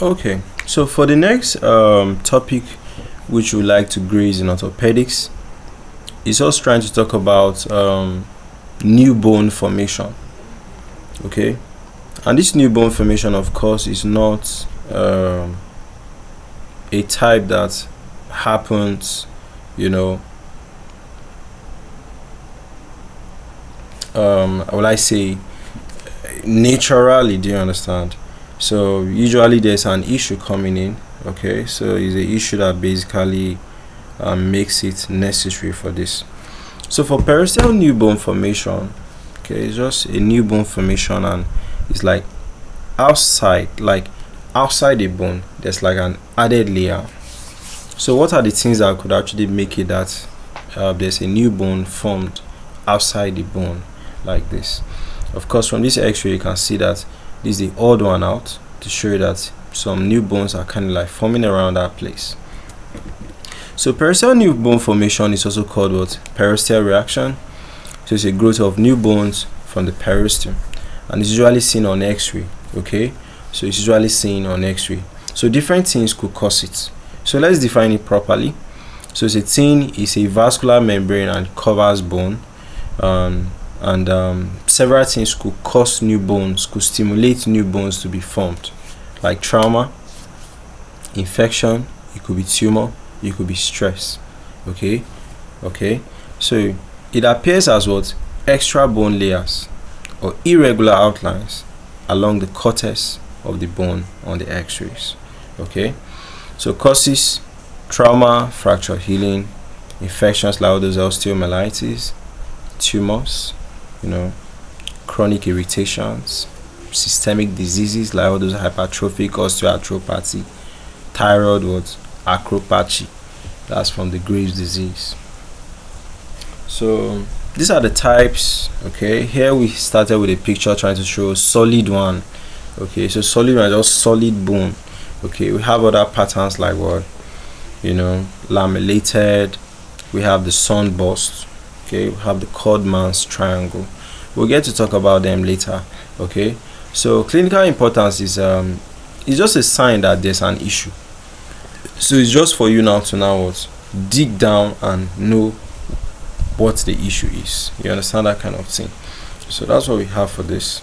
Okay, so for the next topic which we like to graze in orthopedics is us trying to talk about new bone formation. Okay, and this new bone formation, of course, is not a type that happens, you know, will I say naturally. Do you understand? So usually there's an issue coming in. Okay, so it's an issue that basically makes it necessary for this. So for periosteal new bone formation, okay, it's just a new bone formation, and it's like outside the bone there's like an added layer. So what are the things that could actually make it that there's a new bone formed outside the bone like this? Of course, from this x-ray you can see that this is the odd one out to show you that some new bones are kind of like forming around that place. So periosteal new bone formation is also called what? Periosteal reaction. So it's a growth of new bones from the periosteum, and it's usually seen on x-ray. Okay, so it's usually seen on x-ray. So different things could cause it. So let's define it properly. So it's a vascular membrane and covers bone, and several things could cause new bones, could stimulate new bones to be formed, like trauma, infection, it could be tumor, it could be stress. Okay, so it appears as what? Extra bone layers or irregular outlines along the cortex of the bone on the x-rays. Okay, so causes: trauma, fracture healing, infections like all those osteomyelitis, tumors, chronic irritations, systemic diseases like all those hypertrophic osteoarthropathy, thyroid arthropathy, that's from the Graves' disease. So these are the types. Okay, here we started with a picture trying to show solid one. Okay, so solid one is just solid bone. Okay, we have other patterns like what? Lamellated, we have the sunburst. Okay, we have the Codman's triangle. We'll get to talk about them later. Okay, so clinical importance is it's just a sign that there's an issue. So it's just for you now to dig down and know what the issue is. You understand, that kind of thing. So that's what we have for this.